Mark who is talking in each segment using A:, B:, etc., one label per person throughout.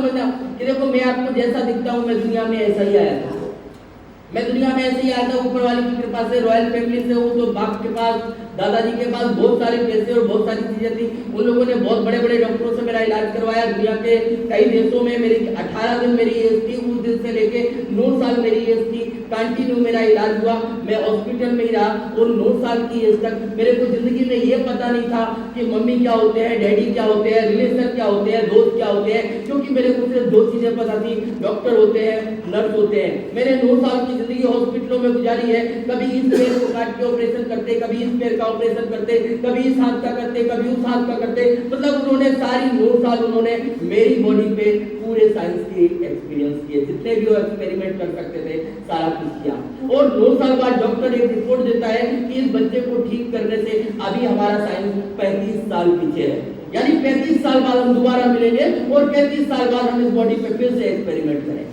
A: समझना कि देखो मैं आपको जैसा दिखता हूँ, मैं दुनिया में ऐसा ही आया था। मैं दुनिया में ऐसे ही आया था, ऊपर वाले की कृपा से, रॉयल फैमिली से हूँ। तो बाप के पास, दादाजी के पास बहुत सारे पैसे और बहुत सारी चीजें थी। उन लोगों ने बहुत बड़े बड़े डॉक्टरों से मेरा इलाज करवाया। दुनिया के कई देशों में मेरी 18 दिन मेरी एज थी, उस दिन से लेके 9 साल मेरी एज थी, कंटिन्यू मेरा इलाज हुआ। मैं हॉस्पिटल में ही रहा और 9 साल की एज तक मेरे को जिंदगी में ये पता नहीं था कि मम्मी क्या होते हैं, डैडी क्या होते हैं, रिलेशन क्या होते हैं, दोस्त क्या होते हैं, क्योंकि मेरे को सिर्फ 2 चीजें पता थी, डॉक्टर होते हैं, नर्स होते हैं। मैंने 9 साल की जिंदगी हॉस्पिटलों में गुजारी है। कभी इस पैर को काट के ऑपरेशन करते, कभी इस पैर का ऑपरेशन करते, कभी इस हाथ का करते, कभी उस हाथ का करते। मतलब उन्होंने सारी 9 साल उन्होंने मेरी बॉडी पे पूरे साइंस के एक्सपीरियंस किए, जितने भी वो एक्सपेरिमेंट कर सकते थे सारा कुछ किया। और 9 साल बाद डॉक्टर एक रिपोर्ट देता है कि इस बच्चे को ठीक करने से अभी हमारा साइंस 35 साल पीछे है, यानी 35 साल बाद हम दोबारा मिलेंगे और 35 साल बाद हम इस बॉडी पे फिर से एक्सपेरिमेंट करेंगे।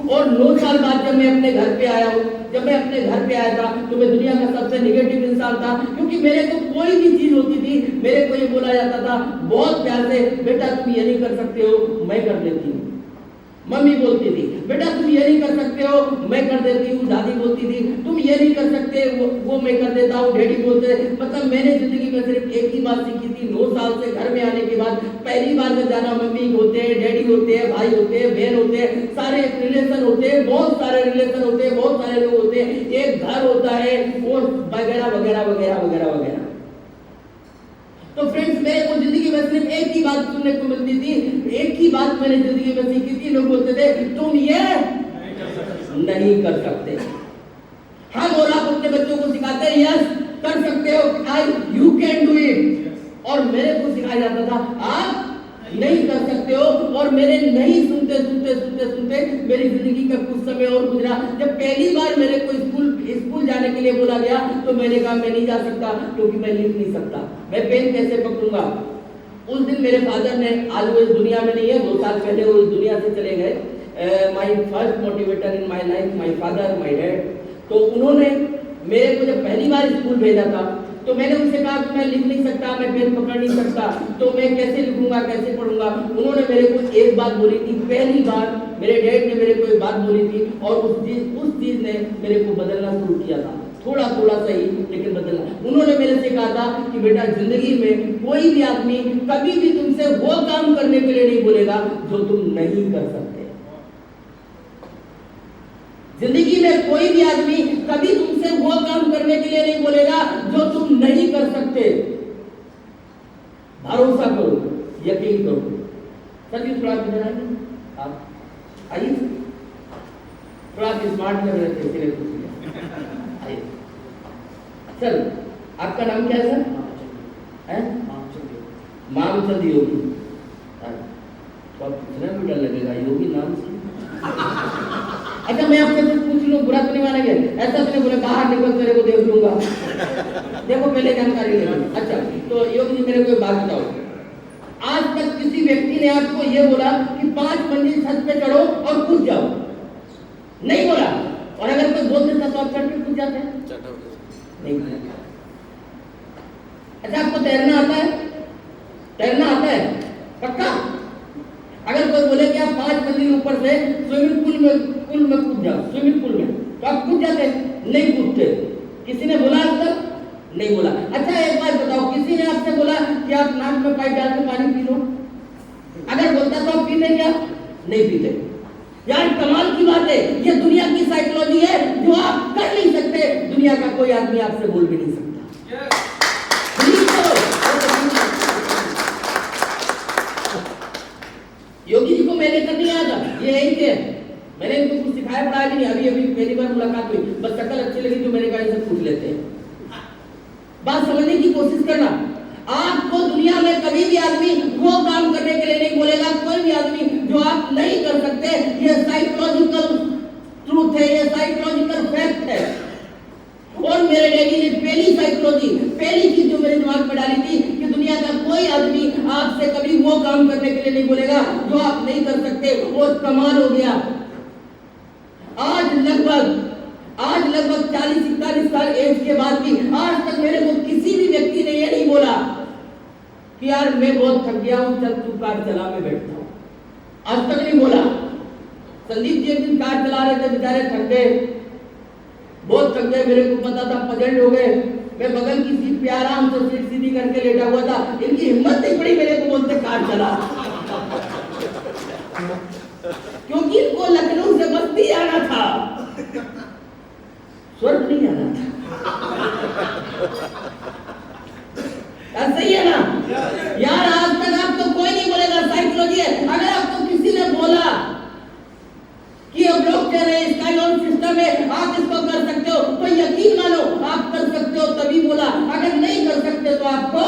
A: और 9 साल बाद जब मैं अपने घर पे आया हूँ, जब मैं अपने घर पे आया था तो मैं दुनिया का सबसे निगेटिव इंसान था, क्योंकि मेरे को कोई भी चीज होती थी मेरे को ये बोला जाता था बहुत प्यार से, बेटा तुम ये नहीं कर सकते हो, मैं कर देती हूँ। मम्मी बोलती थी बेटा तुम ये नहीं कर सकते हो, मैं कर देती हूँ। दादी बोलती थी तुम ये नहीं कर सकते, वो मैं कर देता हूँ। डैडी बोलते थे। मतलब मैंने जिंदगी में सिर्फ एक ही बात सीखी थी 9 साल से घर में आने के बाद। पहली बार जब जाना, मम्मी होते हैं, डैडी होते हैं, भाई होते हैं, बहन होते हैं, सारे रिलेशन होते हैं, बहुत सारे रिलेशन होते हैं, बहुत सारे लोग होते हैं, एक घर होता है और वगैरह वगैरह वगैरह वगैरह वगैरह। तो फ्रेंड्स मेरे को जिंदगी में सिर्फ एक ही बात सुनने को मिलती थी, एक ही बात मैंने जिंदगी में सीखी थी। लोग बोलते थे तुम ये नहीं कर सकते। हम और आप अपने बच्चों को सिखाते हैं यस कर सकते हो, यू कैन डू इट। और मेरे को सिखाया जाता था आप नहीं कर सकते हो। और मेरे नहीं सुनते सुनते सुनते सुनते मेरी जिंदगी का कुछ समय और गुजरा। जब पहली बार मेरे को स्कूल जाने के लिए बोला गया तो मैंने कहा मैं नहीं जा सकता, क्योंकि मैं लिख नहीं सकता, मैं पेन कैसे पकड़ूंगा। उस दिन मेरे फादर ने, आज वो इस दुनिया में नहीं है, 2 साल पहले वो इस दुनिया से चले गए। My first motivator in my life, my father, my dad. तो उन्होंने मेरे को जब पहली बार स्कूल भेजा था तो मैंने उनसे कहा कि मैं लिख नहीं सकता, मैं पेन पकड़ नहीं सकता, तो मैं कैसे लिखूंगा, कैसे पढ़ूंगा। उन्होंने मेरे को एक बात बोली थी, पहली बार मेरे डैड ने मेरे को एक बात बोली थी, और उस चीज ने मेरे को बदलना शुरू किया था, थोड़ा थोड़ा सही लेकिन बदलना। उन्होंने मेरे से कहा था कि बेटा जिंदगी में कोई भी आदमी कभी भी तुमसे वो काम करने के लिए नहीं बोलेगा जो तुम नहीं कर सकते। जिंदगी में कोई भी आदमी कभी तुमसे वो काम करने के लिए नहीं बोलेगा जो तुम नहीं कर सकते। भरोसा करो, यकीन करो। सर जी थोड़ा किधर आइए, आप आइए, थोड़ा स्मार्ट लग रहे थे इसलिए पूछ लिया। आइए सर, आपका नाम क्या है सर? है मामचंद योगी। तो आप पूछना भी डर लगेगा, योगी नाम से। अच्छा मैं आपसे कुछ पूछ लूं, बुरा तो नहीं मानेंगे? ऐसा तो नहीं बोले बाहर निकल तेरे को देख लूंगा। देखो पहले जानकारी ले। अच्छा तो योगी जी मेरे को एक बात बताओ, आज तक किसी व्यक्ति ने आपको ये बोला कि 5 मंजिल छत पे चढ़ो और कूद जाओ? नहीं बोला। और अगर कोई बोल देता तो आप चढ़ के कूद जाते हैं? नहीं। अच्छा आपको तैरना आता है? तैरना आता है पक्का? अगर कोई बोले कि आप 5 मंजिल ऊपर से स्विमिंग पूल में कूद जाओ, स्विमिंग पूल में, तो आप कूद जाते? नहीं कूदते। किसी ने बोला आज तक? नहीं बोला। अच्छा एक बात बताओ, किसी ने आपसे बोला कि आप नाक में पाइप डाल के पानी पी लो? अगर बोलता तो आप पीते क्या? नहीं पीते। यार कमाल की बात है, ये दुनिया की साइकोलॉजी है जो आप कर नहीं सकते, दुनिया का कोई आदमी आपसे बोल भी नहीं सकता। योगी जी को मैंने कर नहीं आता, ये यही थे, मैंने इनको कुछ सिखाया पढ़ाया भी नहीं। अभी पहली बार मुलाकात हुई, बस शक्ल अच्छी लगी तो मैंने कहा इनसे पूछ लेते हैं। बात समझने की कोशिश करना। आपको दुनिया में कभी भी आदमी वो काम करने के लिए नहीं बोलेगा, कोई भी आदमी जो आप नहीं कर सकते। ये साइकोलॉजिकल ट्रूथ है, ये साइकोलॉजिकल फैक्ट है। और मेरे डैडी ने पहली साइकोलॉजी, पहली चीज जो मेरे दिमाग में डाली थी कि दुनिया का कोई आदमी आपसे कभी वो काम करने के लिए नहीं बोलेगा जो आप नहीं कर सकते। और कमाल हो गया, आज लगभग 40-41 साल एज के बाद भी आज तक मेरे को किसी भी व्यक्ति ने ये नहीं बोला कि यार मैं बहुत थक गया हूं, चल तू कार चला, मैं बैठता हूं। आज तक नहीं बोला। संदीप जी एक दिन कार चला रहे थे, बेचारे थक गए, बहुत थक गए, मेरे को पता था पजल्ट हो गए। मैं बगल की सीट पे आराम से सीट सीधी करके लेटा हुआ था, इनकी हिम्मत नहीं पड़ी मेरे को बोलते कार चला, क्योंकि इनको लखनऊ से बस्ती आना था, स्वर्ग नहीं आना था। सही है ना यार? आज तक आपको कोई नहीं बोलेगा साइकोलॉजी है। अगर आपको किसी ने बोला कि ये ब्लॉकचेन है, इसका लोन सिस्टम है, आप इसको कर सकते हो, तो यकीन मानो आप कर सकते हो, तभी बोला। अगर नहीं कर सकते तो आपको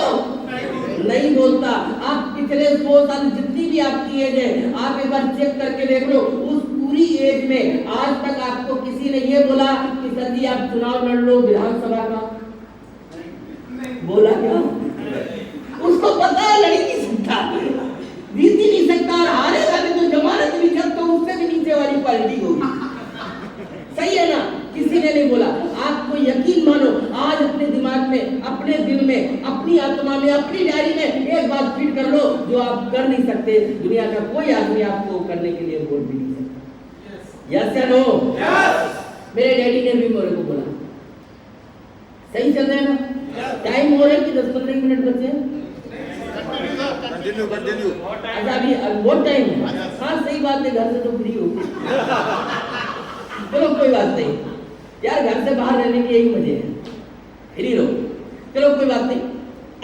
A: नहीं बोलता। आप पिछले 100 साल जितनी भी आपकी एज है, आप एक बार चेक करके देख लो, उस पूरी एज में आज तक आपको किसी ने ये बोला कि सर जी आप चुनाव लड़ लो विधानसभा का? बोला क्या? उसको पता है लड़ नहीं सकता, जीत ही नहीं सकता, और हारेगा भी तो जमानत भी जब तो उससे भी नीचे वाली क्वालिटी होगी। सही है ना? किसी ने नहीं बोला। आपको यकीन मानो, आज अपने दिमाग में, अपने दिल में, अपनी आत्मा में, अपनी डायरी में एक बात फिट कर लो, जो आप कर नहीं सकते, दुनिया का कोई आदमी आपको करने के लिए बोल भी नहीं सकता। यस या नो? मेरे डैडी ने भी मेरे को बोला। सही चल रहा है ना? टाइम हो रहा है कि 10-15 मिनट बचे हैं?
B: कंटिन्यू।
A: अच्छा अभी बहुत टाइम है। हाँ सही बात है, घर से तो फ्री हो चलो कोई बात नहीं यार, घर से बाहर रहने के यही मजे हैं, फ्री रहो। चलो कोई बात नहीं,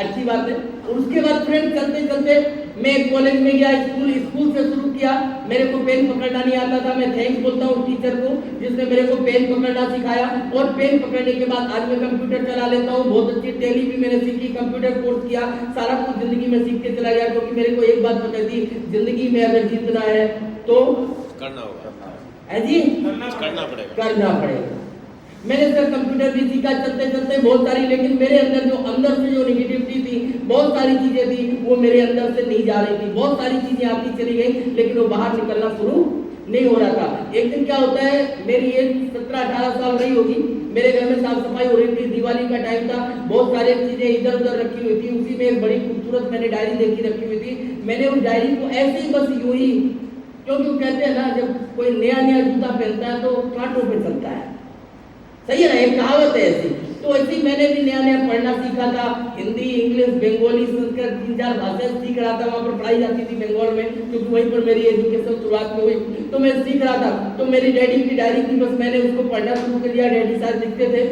A: अच्छी बात है। और उसके बाद फ्रेंड चलते चलते मैं कॉलेज में गया, स्कूल से शुरू किया। मेरे को पेन पकड़ना नहीं आता था, मैं थैंक्स बोलता हूँ टीचर को जिसने मेरे को पेन पकड़ना सिखाया। और पेन पकड़ने के बाद आज मैं कंप्यूटर चला लेता हूँ, बहुत अच्छी टैली भी मैंने सीखी, कंप्यूटर कोर्स किया, सारा कुछ जिंदगी में सीख के चला गया। क्योंकि मेरे को एक बात पता थी, जिंदगी में अगर जीतना है तो
B: करना होगा,
A: है जी, करना पड़ेगा। मैंने सर कंप्यूटर भी सीखा चलते चलते बहुत सारी, लेकिन मेरे अंदर से जो नेगेटिविटी थी, बहुत सारी चीजें थी, वो मेरे अंदर से नहीं जा रही थी। बहुत सारी चीजें आती चली गई, लेकिन वो बाहर निकलना शुरू नहीं हो रहा था। एक दिन क्या होता है, मेरी एज 17-18 साल रही होगी, मेरे घर में साफ सफाई हो रही थी, दिवाली का टाइम था, बहुत सारी चीजें इधर उधर रखी हुई थी। उसी में एक बड़ी खूबसूरत मैंने डायरी देखी रखी हुई थी। मैंने उस डायरी को ऐसे ही बस यूं ही, क्योंकि वो कहते हैं ना, जब कोई नया जूता पहनता है तो कांटों पे चलता है। सही है ना? एक कहावत है ऐसी। तो ऐसे ही मैंने भी नया पढ़ना सीखा था, हिंदी, इंग्लिश, बंगाली, संस्कृत, 3-4 भाषाएं सीख रहा था। वहाँ पर पढ़ाई जाती थी बंगाल में, क्योंकि वहीं पर मेरी एजुकेशन शुरुआत में हुई, तो मैं सीख रहा था। तो मेरी डैडी की डायरी थी, बस मैंने उसको पढ़ना शुरू कर दिया। डैडी साहब लिखते थे,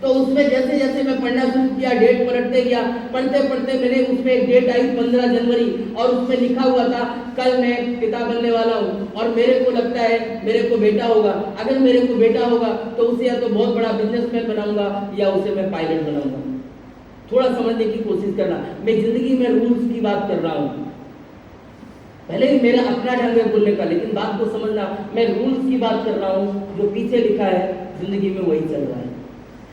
A: तो उसमें जैसे जैसे मैं पढ़ना शुरू किया, डेट पलटते गया, पढ़ते पढ़ते मैंने उसमें एक डेट आई 15 जनवरी, और उसमें लिखा हुआ था कल मैं पिता बनने वाला हूँ, और मेरे को लगता है मेरे को बेटा होगा। अगर मेरे को बेटा होगा तो उसे या तो बहुत बड़ा बिजनेसमैन बनाऊंगा, या उसे मैं पायलट बनाऊंगा। थोड़ा समझने की कोशिश करना, मैं जिंदगी में रूल्स की बात कर रहा हूँ। पहले ही मेरा अपना ढंग है बोलने का, लेकिन बात को समझना, मैं रूल्स की बात कर रहा हूँ। जो पीछे लिखा है जिंदगी में वही चल रहा है।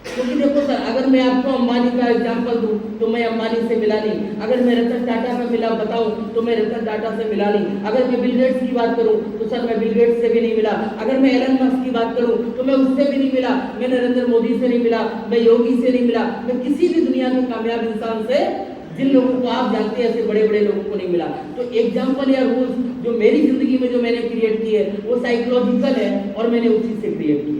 A: क्योंकि देखो सर, अगर मैं आपको अंबानी का एग्जांपल दूं तो मैं अंबानी से मिला नहीं। अगर मैं रतन टाटा से मिला बताऊं तो मैं रतन टाटा से मिला नहीं। अगर मैं बिल गेट्स की बात करूं तो सर मैं बिल गेट्स से भी नहीं मिला। अगर मैं एलन मस्क की बात करूं तो मैं उससे भी नहीं मिला। मैं नरेंद्र मोदी से नहीं मिला, मैं योगी से नहीं मिला, मैं किसी भी दुनिया के कामयाब इंसान से, जिन लोगों को आप जानते हैं ऐसे बड़े बड़े लोगों को नहीं मिला। तो एग्जाम्पल या रूल्स जो मेरी जिंदगी में जो मैंने क्रिएट किए वो साइकोलॉजिकल है, और मैंने उसी से क्रिएट किए।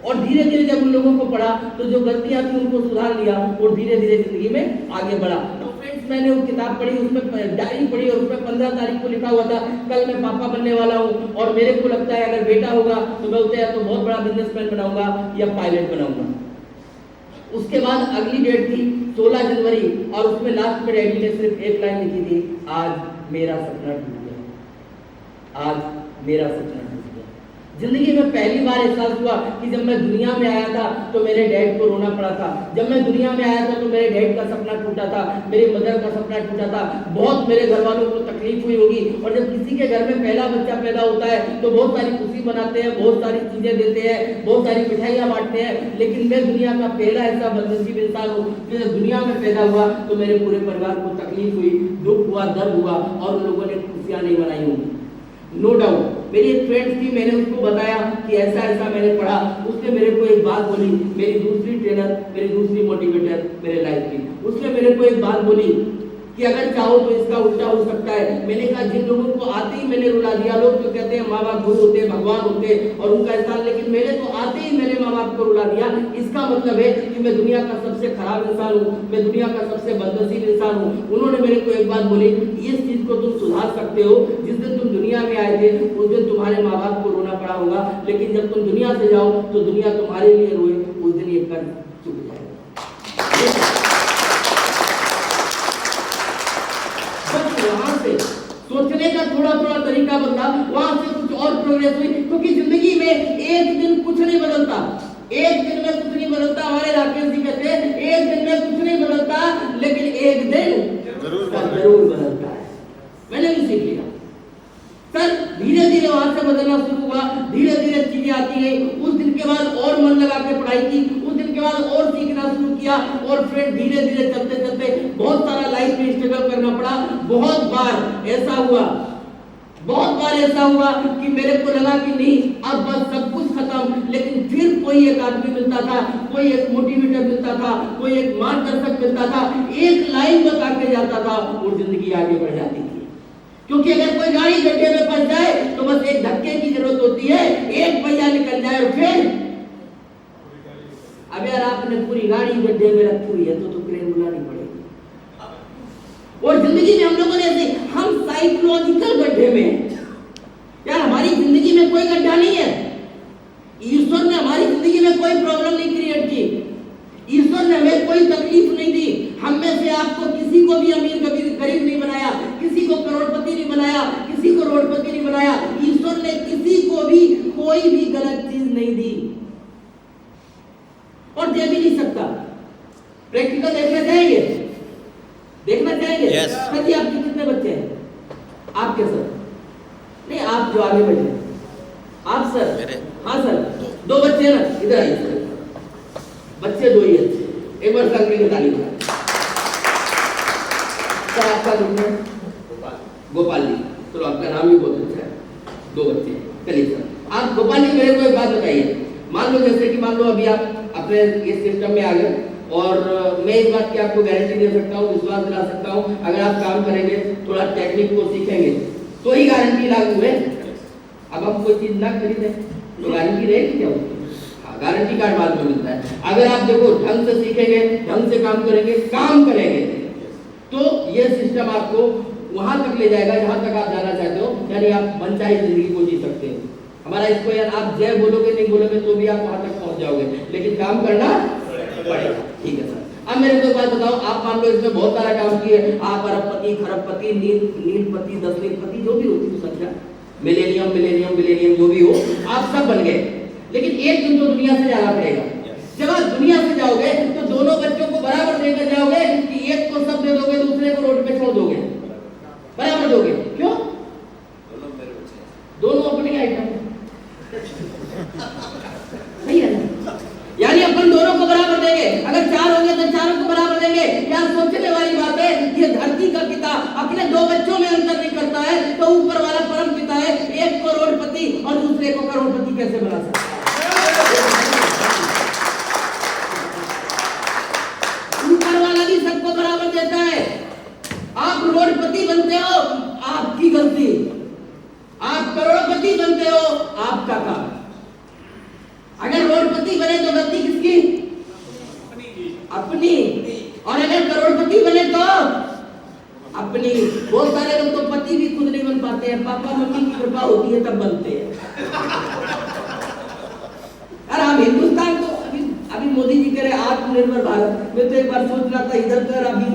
A: और धीरे धीरे जब उन लोगों को पढ़ा तो जो गलतियां थी उनको सुधार लिया, और धीरे धीरे जिंदगी में आगे बढ़ा। तो फ्रेंड्स, मैंने वो किताब पढ़ी, उसमें डायरी पढ़ी, और उसमें 15 तारीख को लिखा हुआ था कल मैं पापा बनने वाला हूँ, और मेरे को लगता है अगर बेटा होगा तो मैं उसे या तो बहुत बड़ा बिजनेसमैन बनाऊंगा या पायलट बनाऊंगा। उसके बाद अगली डेट थी 16 जनवरी, और उसमें लास्ट में डैडी ने सिर्फ एक लाइन लिखी थी, आज मेरा सपना टूट गया, आज मेरा सपना टूट गया। जिंदगी में पहली बार एहसास हुआ कि जब मैं दुनिया में आया था तो मेरे डैड को रोना पड़ा था। जब मैं दुनिया में आया था तो मेरे डैड का सपना टूटा था, मेरी मदर का सपना टूटा था। बहुत मेरे घर वालों को तकलीफ हुई होगी। और जब किसी के घर में पहला बच्चा पैदा होता है तो बहुत सारी खुशी मनाते हैं, बहुत सारी चीजें देते हैं, बहुत सारी मिठाइयाँ बांटते हैं। लेकिन मैं दुनिया का पहला ऐसा बदनसीब इंसान हूँ कि जब दुनिया में पैदा हुआ तो मेरे पूरे परिवार को तकलीफ हुई, दुख हुआ, दर्द हुआ, और उन लोगों ने खुशियाँ नहीं मनाई होंगी। नो डाउट मेरी एक फ्रेंड थी, मैंने उसको बताया कि ऐसा ऐसा मैंने पढ़ा। उसने मेरे को एक बात बोली, मेरी दूसरी ट्रेनर, मेरी दूसरी मोटिवेटर मेरे लाइफ की, उसने मेरे को एक बात बोली कि अगर चाहो तो इसका उल्टा हो सकता है। मैंने कहा जिन लोगों को आते ही मैंने रुला दिया, लोग तो कहते हैं माँ बाप गुरु होते हैं, भगवान होते हैं और उनका स्थान, लेकिन मैंने तो आते ही मैंने माँ बाप को रुला दिया, इसका मतलब है कि मैं दुनिया का सबसे खराब इंसान हूँ, मैं दुनिया का सबसे बदनसीब इंसान हूँ। उन्होंने मेरे को एक बात बोली, इस चीज को तुम सुधार सकते हो, जिस दिन तुम दुनिया में आए थे उस दिन तुम्हारे माँ बाप को रोना पड़ा होगा, लेकिन जब तुम दुनिया से जाओ तो दुनिया तुम्हारे लिए रोए, उस दिन ये कर चुक जाएगा। वहां से सोचने का थोड़ा थोड़ा तरीका बदला, वहां से कुछ और प्रोग्रेस हुई, क्योंकि जिंदगी में एक दिन कुछ नहीं बदलता, एक दिन में कुछ नहीं बदलता। हमारे राकेश जी कहते हैं एक दिन में कुछ नहीं बदलता, लेकिन एक दिन जरूर बदलता है। मैंने भी सीख लिया सर, धीरे धीरे वहां से बदलना शुरू हुआ, धीरे धीरे चीजें आती गई। उस दिन के बाद और मन लगा के पढ़ाई की, उस दिन के बाद और सीखना शुरू किया, और फिर धीरे धीरे चलते चलते बहुत सारा लाइफ में स्ट्रगल करना पड़ा। बहुत बार ऐसा हुआ कि मेरे को लगा कि नहीं अब बस सब कुछ खत्म, लेकिन फिर कोई एक आदमी मिलता था, कोई एक मोटिवेटर मिलता था, कोई एक मार्गदर्शक मिलता था, एक लाइन बता के जाता था और जिंदगी आगे बढ़ जाती थी। क्योंकि अगर कोई गाड़ी गड्ढे में फंस जाए तो बस एक धक्के की जरूरत होती है, एक पहिया निकल जाए और फिर अब यार आपने पूरी गाड़ी गड्ढे में रखी हुई है तो क्रेन बुलानी पड़ेगी। और जिंदगी में हम लोगों ने ऐसे, हम साइकोलॉजिकल गड्ढे में हैं यार, हमारी जिंदगी में कोई गड्ढा नहीं है। ईश्वर ने हमारी जिंदगी में कोई प्रॉब्लम नहीं क्रिएट की, ईश्वर ने हमें कोई तकलीफ नहीं दी। हम में से आपको किसी को भी अमीर गरीब नहीं बनाया, किसी को करोड़पति नहीं बनाया, किसी को रोडपति नहीं बनाया। ईश्वर ने किसी को भी कोई भी गलत चीज नहीं दी और दे भी नहीं सकता। प्रैक्टिकल देखना चाहेंगे?
B: yes.
A: सर जी आपके कितने बच्चे हैं? आपके सर नहीं, आप जो आगे बैठे आप सर
B: मेरे?
A: हाँ सर, दो बच्चे ना, इधर आइए सर। बच्चे दो ही अच्छे, एक बार सर के लिए ताली बजाएं। सर आपका नाम है गोपाल जी, चलो आपका नाम भी बहुत अच्छा है, दो बच्चे। चलिए सर, आप गोपाल जी मेरे को एक बात बताइए, मान लो जैसे कि मान लो अभी आप अपने इस सिस्टम में आ गए और मैं इस बात की आपको गारंटी दे सकता हूँ, विश्वास दिला सकता हूँ, अगर आप काम करेंगे, थोड़ा टेक्निक को सीखेंगे तो ही गारंटी लागू है। अब हम कोई चीज ना खरीदें तो गारंटी रहेगी क्या उसकी? हाँ, गारंटी कार्ड बाद में मिलता है। अगर आप देखो ढंग से सीखेंगे, ढंग से काम करेंगे तो ये सिस्टम आपको वहां तक ले जाएगा जहां तक आप जाना चाहते हो, यानी आप मनचाही जिंदगी को जी सकते हैं। हमारा इसको यार आप जय बोलोगे नहीं बोलोगे तो भी आप वहां तक पहुंच जाओगे, लेकिन काम करना पड़ेगा। ठीक है सर, अब मेरे को एक बात बताओ, आप मान लो इसमें बहुत सारा काम किए, आप अरबपति, खरबपति, नीलपति, 10 नीलपति जो भी होती है संख्या, मिलेनियम जो भी हो, आप सब बन गए, लेकिन एक दिन तो दुनिया से जाना पड़ेगा। जब आप दुनिया से जाओगे तो दोनों बच्चों को बराबर देकर जाओगे कि एक को सब दे दोगे, दूसरे को रोड पे छोड़ दोगे? बराबर दोगे, क्यों? दोनों अपनी आइटम सही है ना? यानी अपन दोनों को बराबर देंगे, अगर 4 होंगे तो चारों को बराबर देंगे। यार सोचने वाली बात है, ये धरती का पिता अपने 2 बच्चों में अंतर नहीं करता है, तो ऊपर वाला परम पिता है, एक को करोड़पति और दूसरे को करोड़पति कैसे बना सकता है? ऊपर वाला भी सबको बराबर देता है। आप करोड़पति बनते हो, आपकी गलती, आप करोड़पति बनते हो, आपका काम। अगर करोड़पति बने तो गलती किसकी? अपनी। और अगर करोड़पति बने तो अपनी। बहुत सारे लोग तो पति भी खुद नहीं बन पाते हैं, पापा मम्मी की कृपा होती है तब बनते हैं। अरे हम हिंदुस्तान तो अभी मोदी जी कह रहे आत्मनिर्भर भारत, मैं तो एक बार सोच रहा था इधर कर, अभी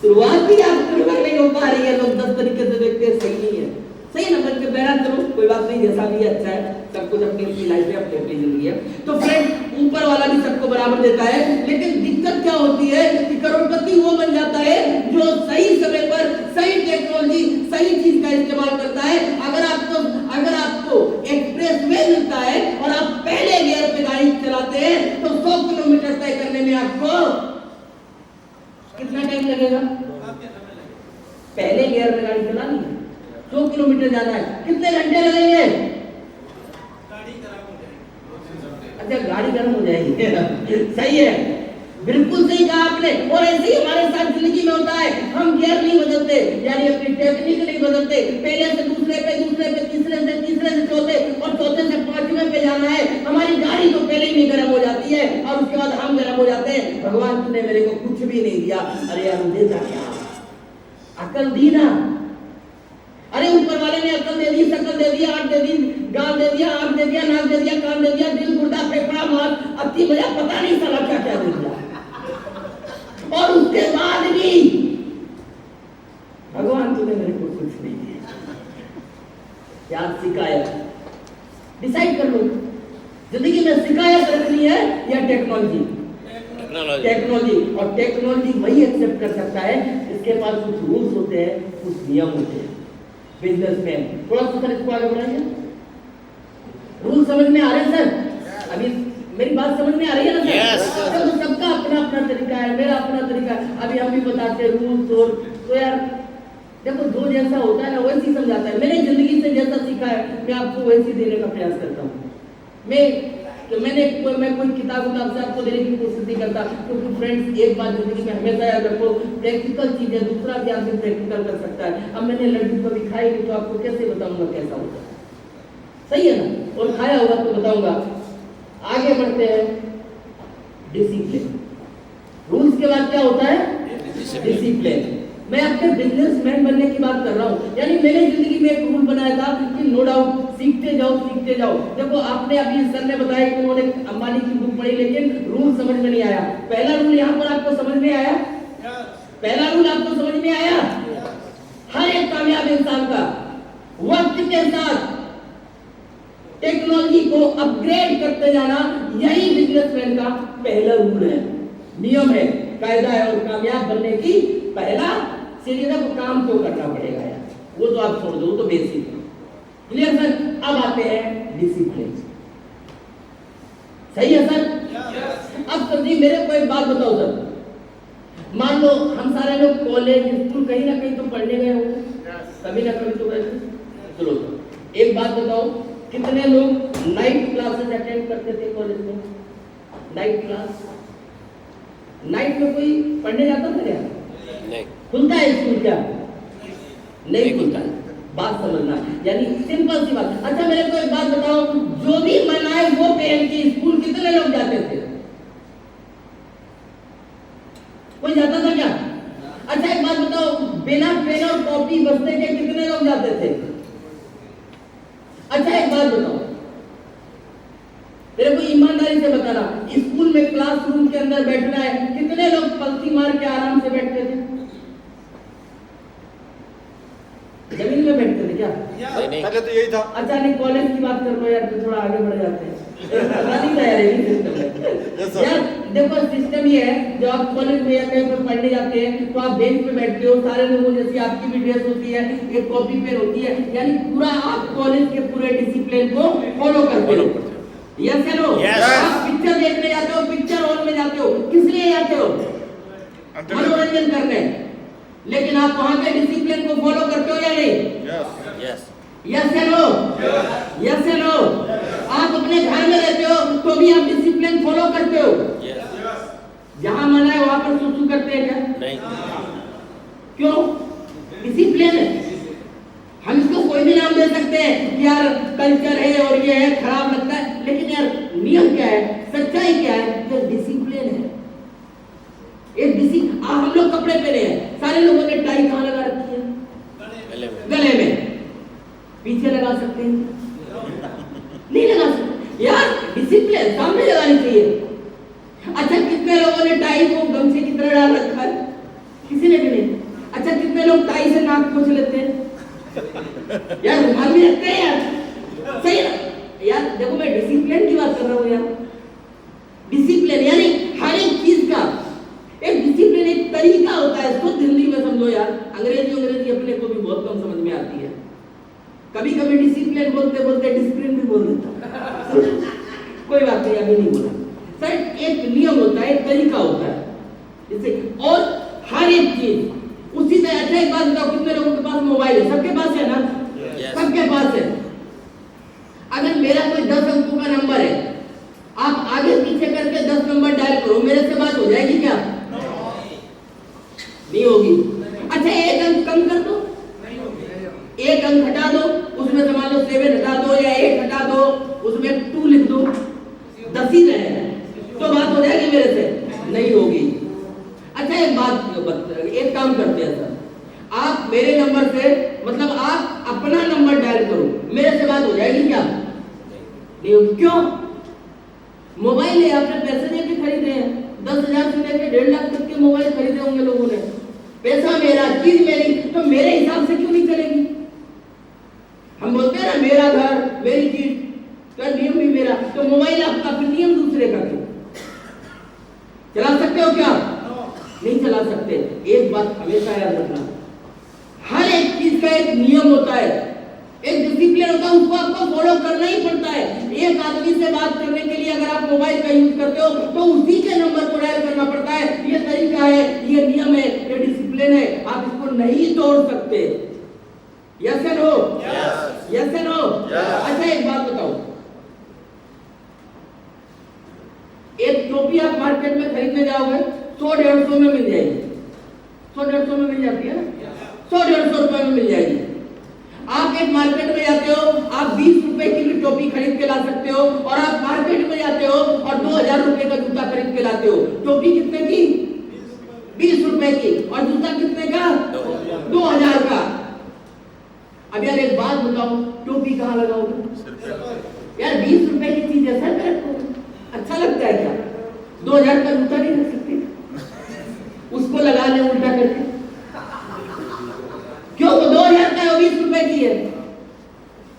A: शुरुआत भी आत्मनिर्भर नहीं हो पा रही है। लोग 10 तरीके से देखते हैं, सही नहीं है, सही नंबर के बहरा, चलो कोई बात नहीं, जैसा भी अच्छा है, सब कुछ अपनी अपनी लाइफ है, अपनी अपनी जिंदगी है। तो फ्रेंड ऊपर वाला भी सबको बराबर देता है, लेकिन दिक्कत क्या होती है कि करोड़पति वो बन जाता है जो सही समय पर सही टेक्नोलॉजी, सही चीज का इस्तेमाल करता है। अगर आपको एक्सप्रेस वे मिलता है और आप पहले गियर पे गाड़ी चलाते हैं तो 100 किलोमीटर तय करने में आपको कितना टाइम लगेगा? पहले गियर में गाड़ी चलानी है, 100 किलोमीटर जाना है, कितने घंटे लगेंगे? अच्छा गाड़ी गर्म हो जाएगी सही है, बिल्कुल सही कहा आपने। और ऐसे ही हमारे साथ जिंदगी में होता है, हम गियर नहीं बदलते, यानी अपनी टेक्निक नहीं बदलते। पहले से दूसरे पे, दूसरे पे तीसरे से चौथे, और चौथे से पांचवें पे जाना है, हमारी गाड़ी तो पहले ही नहीं गर्म हो जाती है, और उसके बाद हम गर्म हो जाते हैं। भगवान तूने मेरे को कुछ भी नहीं दिया, अरे यार देता क्या, अकल दी ना। अरे ऊपर वाले ने अकल दे दी, शकल दे दिया, आंख दे दी, गाल दे दिया, आंख दे दिया, नाक दे दिया, कान दे दिया, दिल, गुर्दा, फेफड़ा, मांस, अस्थि, मज्जा, पता नहीं साला क्या क्या दे दिया। और उसके बाद भी भगवान तूने मेरे को कुछ नहीं दिया। यार शिकायत डिसाइड कर लो, जिंदगी में शिकायत रखनी है या टेक्नोलॉजी। और टेक्नोलॉजी वही एक्सेप्ट कर सकता है इसके पास कुछ रूल्स होते हैं, कुछ नियम होते हैं। बिजनेसमैन, थोड़ा सा सर इसको आगे बढ़ाइए। रूल समझ में आ रहे हैं सर? अभी मेरी बात समझ में आ रही है ना सर?
B: Yes.
A: तो सबका अपना अपना तरीका है, मेरा अपना तरीका है। अभी हम भी बताते हैं रूल्स, और तो यार देखो जो जैसा होता है ना वैसी समझाता है। मैंने जिंदगी से जैसा सीखा है मैं आपको वैसी देने का प्रयास करता हूँ। मैं कोई किताब से आपको देने की कोशिश नहीं करता, क्योंकि फ्रेंड्स एक बात जिंदगी में हमेशा याद रखो, प्रैक्टिकल चीज है, दूसरा भी आदमी प्रैक्टिकल कर सकता है। अब मैंने लड्डू कभी खाई नहीं तो आपको कैसे बताऊंगा कैसा होता है, सही है ना? और खाया होगा तो बताऊंगा। आगे बढ़ते हैं, डिसिप्लिन। रूल्स के बाद क्या होता है? डिसिप्लिन। मैं अपने बिजनेसमैन बनने की बात कर रहा हूँ, यानी मैंने जिंदगी में एक रूल बनाया था कि नो डाउट सीखते जाओ। देखो आपने अभी सर ने बताया कि उन्होंने अंबानी की बुक पढ़ी, लेकिन रूल समझ में नहीं आया। पहला रूल यहाँ पर आपको समझ में आया? पहला रूल आपको समझ में आया? हर एक कामयाब इंसान का वक्त के साथ टेक्नोलॉजी को अपग्रेड करते जाना, यही बिजनेसमैन का पहला रूल है, नियम है, कायदा है। और कामयाब बनने की पहला सीढ़ी को काम तो करना पड़ेगा यार, वो तो आप छोड़ दो, वो तो बेसिक है। Clear sir? अब आते हैं डिसिप्लिन। सही है सर? अब सर जी मेरे को एक बात बताओ सर, मान लो हम सारे लोग कॉलेज स्कूल कहीं ना कहीं तो पढ़ने गए होंगे, कभी ना कभी तो गए। चलो सर एक बात बताओ, कितने लोग नाइट क्लासेस अटेंड करते थे कॉलेज में? नाइट क्लास, नाइट में कोई पढ़ने जाता था क्या? नहीं। खुलता है स्कूल क्या? नहीं खुलता है। बात समझना, यानी सिंपल सी बात। अच्छा मेरे को एक बात बताओ, जो भी मन आए वो पहन के स्कूल कितने लोग जाते थे? कोई जाता था क्या? अच्छा एक बात बताओ, बिना पेन और कॉपी बस्ते के कितने लोग जाते थे? अच्छा एक बात बताओ, मेरे को ईमानदारी से बताना, स्कूल में क्लासरूम के अंदर बैठना है, कितने लोग पंक्ति मार के आराम से बैठते थे? जमीन में बैठते थे क्या?
C: पहले तो यही था।
A: अच्छा नहीं, कॉलेज की बात कर लो यार, तो थोड़ा आगे बढ़ जाते हैं। यार देखो सिस्टम ये है, जब आप कॉलेज में या कहीं पर पढ़ने जाते हैं तो आप बेंच पे बैठते हो, सारे लोगों जैसी आपकी भी ड्रेस होती है, एक कॉपी पेन होती है, यानी पूरा आप कॉलेज के पूरे डिसिप्लिन को फॉलो करते हो। यस या नो? आप पिक्चर देखने जाते हो, पिक्चर हॉल में जाते हो, किस लिए जाते हो? मनोरंजन करने। लेकिन आप वहां के डिसिप्लिन को फॉलो करते हो या नहीं?
B: यस।
A: यस या नो? यस या नो? आप अपने घर में रहते हो तो भी आप डिसिप्लिन फॉलो करते हो? जहां मना है वहां पर सुसु करते हैं क्या?
B: नहीं।
A: क्यों? डिसिप्लिन है। हम इसको कोई भी नाम दे सकते हैं कि यार कल्चर है और ये है, खराब लगता है, लेकिन यार नियम क्या है, सच्चाई क्या है? ये डिसिप्लिन है। एक डिसिप्लिन। हम लोग कपड़े पहने हैं, सारे लोगों ने टाई कहाँ लगा रखी है? गले में। पीछे लगा सकते हैं? नहीं लगा सकते। यार डिसिप्लिन सामने लगानी चाहिए। अच्छा कितने लोगों ने टाई को गमछे की तरह डाल रखा है? किसी ने भी नहीं। अच्छा कितने लोग टाई से नाक पोंछ लेते हैं? यार रुमाल भी रखते हैं यार, सही ना? यार देखो मैं डिसिप्लिन की बात कर रहा हूँ यार। डिसिप्लिन यानी हर एक चीज का एक डिसिप्लिन, एक तरीका होता है। इसको हिंदी में समझो यार, अंग्रेजी अपने को भी बहुत कम समझ में आती है। कभी कभी डिसिप्लिन बोलते बोलते डिसिप्लिन भी बोल देता। कोई बात नहीं, अभी नहीं बोला सर। एक नियम होता है, एक तरीका होता है इससे, और हर एक चीज उसी तरह। अच्छा एक बात बताओ, कितने लोगों के पास मोबाइल है? सबके पास है ना? सबके पास है। अगर मेरा कोई 10 अंकों का नंबर है, आप आगे पीछे करके 10 नंबर डायल करो, मेरे से बात हो जाएगी क्या? अंक हटा दो, उसमें से मान लो 7 हटा दो या 8 हटा दो, उसमें 2 लिख दो, 10 ही रहे, तो बात हो जाएगी मेरे से? नहीं होगी। अच्छा एक काम करते हैं सर, आप मेरे नंबर से, मतलब आप अपना नंबर डायल करो, मेरे से बात हो जाएगी क्या? नहीं होगी। क्यों? मोबाइल है, आपने पैसे देके खरीदे हैं, 10,000 से लेकर 1.5 लाख तक के मोबाइल खरीदे होंगे लोगों ने, पैसा मेरा, चीज मेरी, तो मेरे हिसाब से क्यों नहीं चलेगी? हम बोलते हैं ना मेरा घर मेरी चीज, तो नियम भी मेरा, तो मोबाइल आपका, फिर नियम दूसरे का क्यों? चला सकते हो क्या? नहीं चला सकते। एक बात हमेशा याद रखना, हर एक चीज का एक नियम होता है, एक डिसिप्लिन होता है, उसको आपको फॉलो करना ही पड़ता है। एक आदमी से बात करने के लिए अगर आप मोबाइल का यूज करते हो तो उसी के नंबर को डायल करना पड़ता है। ये तरीका है, ये नियम है, ये डिसिप्लिन है, आप इसको नहीं तोड़ सकते। Yes and no? Yes and no? अच्छा एक बात बताओ, एक टोपी आप मार्केट में खरीदने जाओगे 100-150 में मिल जाएगी, 100-150 में मिल जाती है ना, 100-150 रुपए में मिल जाएगी। आप एक मार्केट में जाते हो, आप 20 रुपए की भी टोपी खरीद के ला सकते हो, और आप मार्केट में जाते हो और 2000 रुपए का जूता खरीद के लाते हो। टोपी कितने की? 20 रुपए की, और जूता कितने का? 2000 का। अब यार एक बात बताओ, टोपी कहाँ लगाओगे? यार 20 रुपए की चीज है, सर पे रखोगे, अच्छा लगता है क्या? 2000 का जूता नहीं रख सकते? उसको लगा ले उल्टा करके, क्यों? 2000 का 20 रुपए की है।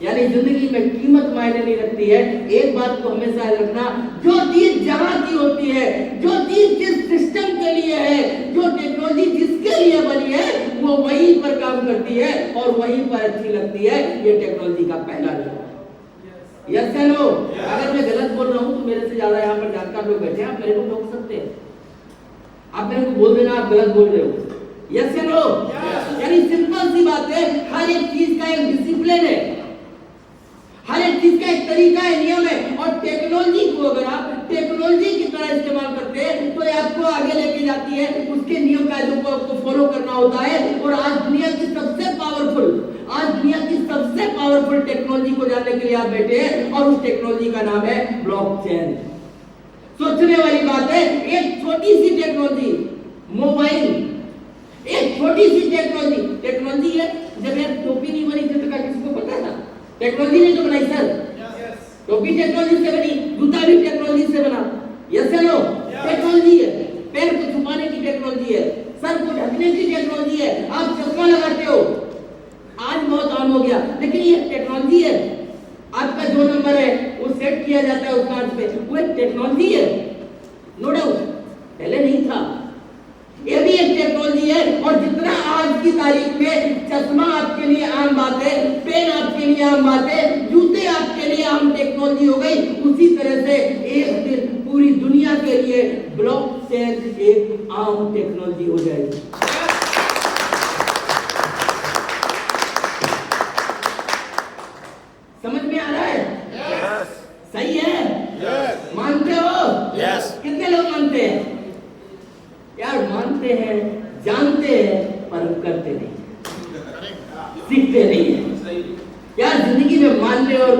A: यानी जिंदगी में कीमत मायने नहीं रखती है। एक बात को हमेशा याद रखना, जो चीज जहां की होती है, जो चीज जिस सिस्टम के लिए है, जो टेक्नोलॉजी जिसके लिए बनी है, वो वहीं पर काम करती है और वहीं पर अच्छी लगती है। ये टेक्नोलॉजी का पहला नियम है। यस या नो? अगर मैं गलत बोल रहा हूं तो मेरे से ज्यादा यहाँ पर जानकार लोग बैठे हैं, आप मेरे को टोक सकते हैं, आप मेरे को बोल देना आप गलत बोल रहे हो। यस या नो? यानी सिंपल सी बात है, हर एक चीज का एक डिसिप्लिन है, हर एक चीज का एक तरीका है, नियम है। और टेक्नोलॉजी को अगर आप टेक्नोलॉजी की तरह इस्तेमाल करते हैं तो ये आपको आगे लेके जाती है, उसके नियम कायदों को आपको फॉलो करना होता है। और आज दुनिया की सबसे पावरफुल टेक्नोलॉजी को जानने के लिए आप बैठे हैं, और उस टेक्नोलॉजी का नाम है ब्लॉकचेन। सोचने वाली बात है, एक छोटी सी टेक्नोलॉजी, मोबाइल, एक छोटी सी टेक्नोलॉजी है। जब यार टोपी नहीं बनी थी तो क्या किसको पता था? टेक्नोलॉजी ने तो बनाई सर, टोपी टेक्नोलॉजी से बनी, जूता भी टेक्नोलॉजी से बना। यस या नो? टेक्नोलॉजी है, पैर को छुपाने की टेक्नोलॉजी है, सर को ढकने की टेक्नोलॉजी है, आप चश्मा लगाते हो, आज बहुत आम हो गया, लेकिन ये टेक्नोलॉजी है। आपका जो नंबर है वो सेट किया जाता है उस कार्ड पे, वो एक टेक्नोलॉजी है, नो डाउट, पहले नहीं था, ये भी एक टेक्नोलॉजी है। और जितना आज की तारीख में चश्मा आपके लिए आम बात है, पेन आपके लिए आम बात है, जूते आपके लिए आम टेक्नोलॉजी हो गई, उसी तरह से एक दिन पूरी दुनिया के लिए ब्लॉकचेन एक आम टेक्नोलॉजी हो जाएगी। समझ में आ रहा है?
B: Yes.
A: सही है?
B: Yes.
A: मानते हो?
B: Yes.
A: कितने लोग मानते हैं? यार मानते हैं, जानते हैं, पर करते नहीं, सीखते नहीं है। यार जिंदगी में मानने और